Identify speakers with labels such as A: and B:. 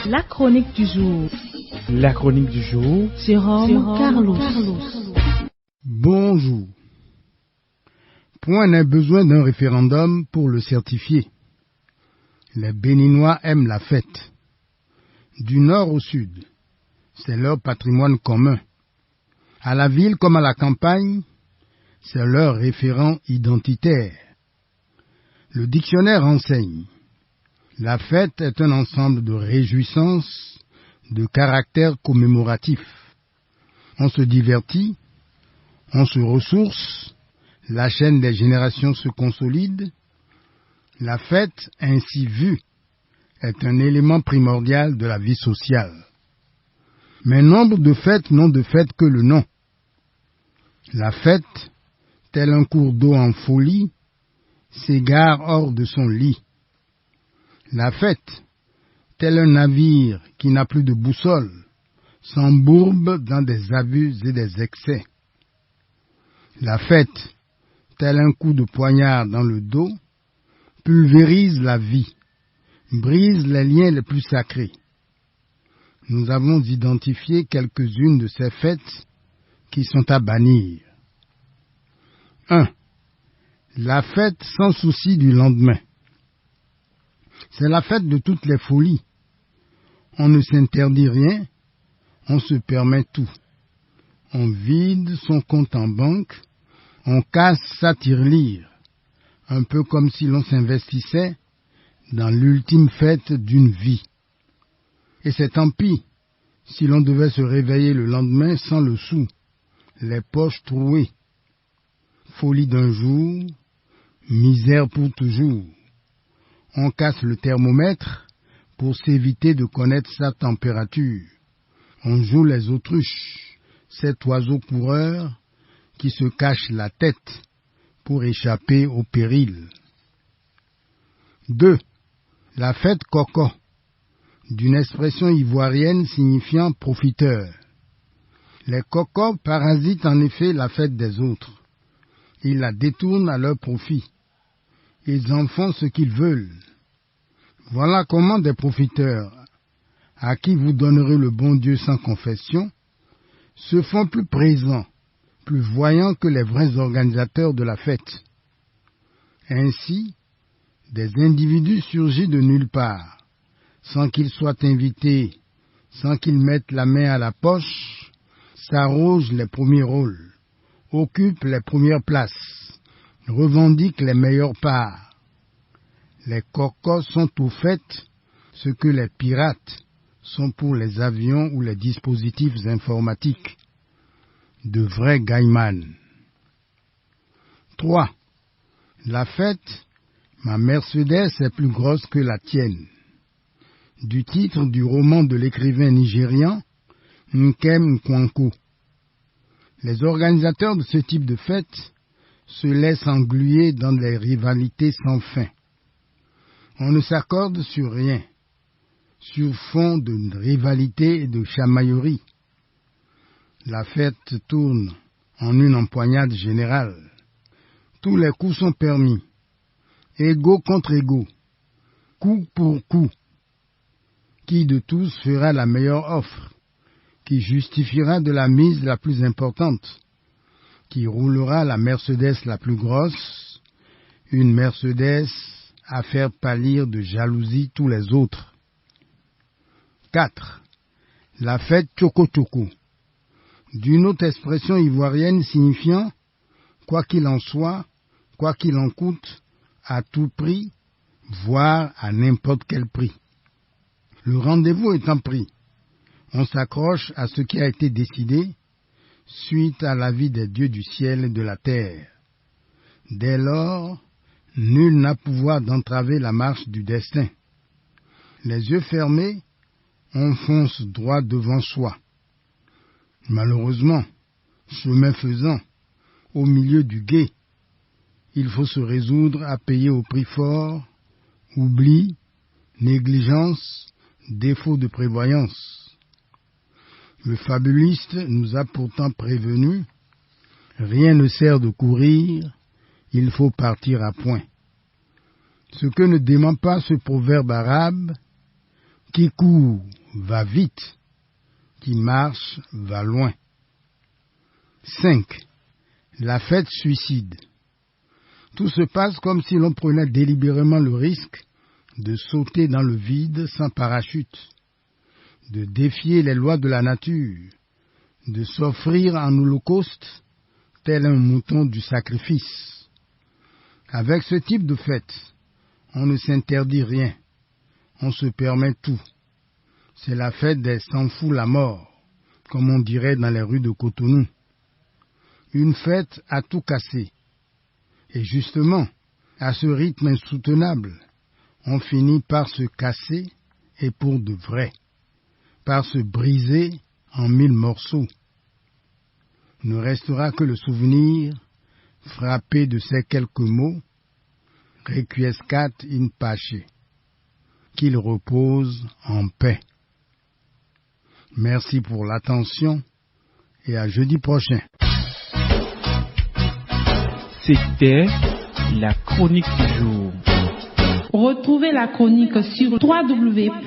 A: La chronique du jour.
B: La chronique du jour.
A: Jérôme Carlos.
C: Bonjour. Point n'est besoin d'un référendum pour le certifier. Les Béninois aiment la fête. Du nord au sud, c'est leur patrimoine commun. À la ville comme à la campagne, c'est leur référent identitaire. Le dictionnaire enseigne. La fête est un ensemble de réjouissances, de caractères commémoratifs. On se divertit, on se ressource, la chaîne des générations se consolide. La fête, ainsi vue, est un élément primordial de la vie sociale. Mais nombre de fêtes n'ont de fête que le nom. La fête, tel un cours d'eau en folie, s'égare hors de son lit. La fête, tel un navire qui n'a plus de boussole, s'embourbe dans des abus et des excès. La fête, tel un coup de poignard dans le dos, pulvérise la vie, brise les liens les plus sacrés. Nous avons identifié quelques-unes de ces fêtes qui sont à bannir. 1. La fête sans souci du lendemain. C'est la fête de toutes les folies. On ne s'interdit rien, on se permet tout. On vide son compte en banque, on casse sa tirelire, un peu comme si l'on s'investissait dans l'ultime fête d'une vie. Et c'est tant pis si l'on devait se réveiller le lendemain sans le sou, les poches trouées. Folie d'un jour, misère pour toujours. On casse le thermomètre pour s'éviter de connaître sa température. On joue les autruches, cet oiseau coureur qui se cache la tête pour échapper au péril. 2. La fête coco, d'une expression ivoirienne signifiant profiteur. Les cocos parasitent en effet la fête des autres. Ils la détournent à leur profit. Ils en font ce qu'ils veulent. Voilà comment des profiteurs, à qui vous donnerez le bon Dieu sans confession, se font plus présents, plus voyants que les vrais organisateurs de la fête. Ainsi, des individus surgis de nulle part, sans qu'ils soient invités, sans qu'ils mettent la main à la poche, s'arrogent les premiers rôles, occupent les premières places, revendiquent les meilleures parts. Les cocos sont au fait ce que les pirates sont pour les avions ou les dispositifs informatiques. De vrais gaïmans. 3. La fête, ma Mercedes est plus grosse que la tienne. Du titre du roman de l'écrivain nigérian Nkem Nwankwo. Les organisateurs de ce type de fête se laissent engluer dans des rivalités sans fin. On ne s'accorde sur rien, sur fond de rivalité et de chamaillerie. La fête tourne en une empoignade générale. Tous les coups sont permis, égaux contre égaux, coup pour coup. Qui de tous fera la meilleure offre, qui justifiera de la mise la plus importante, qui roulera la Mercedes la plus grosse, une Mercedes à faire pâlir de jalousie tous les autres. 4. La fête Tchoko Tchoko, d'une autre expression ivoirienne signifiant « quoi qu'il en soit, quoi qu'il en coûte, à tout prix, voire à n'importe quel prix ». Le rendez-vous étant pris, on s'accroche à ce qui a été décidé suite à l'avis des dieux du ciel et de la terre. Dès lors, nul n'a pouvoir d'entraver la marche du destin. Les yeux fermés, on fonce droit devant soi. Malheureusement, chemin faisant, au milieu du gué, il faut se résoudre à payer au prix fort, oubli, négligence, défaut de prévoyance. Le fabuliste nous a pourtant prévenus, rien ne sert de courir, il faut partir à point. Ce que ne dément pas ce proverbe arabe, qui court va vite. Qui marche va loin. 5. La fête suicide. Tout se passe comme si l'on prenait délibérément le risque de sauter dans le vide sans parachute, de défier les lois de la nature, de s'offrir en holocauste tel un mouton du sacrifice. Avec ce type de fête, on ne s'interdit rien, on se permet tout. C'est la fête des sans-fous-la-mort, comme on dirait dans les rues de Cotonou. Une fête à tout casser. Et justement, à ce rythme insoutenable, on finit par se casser, et pour de vrai, par se briser en 1000 morceaux. Ne restera que le souvenir, frappé de ces quelques mots, Requiescat in pace, qu'il repose en paix. Merci pour l'attention et à jeudi prochain.
B: C'était la chronique du jour.
A: Retrouvez la chronique sur www.capfm.com.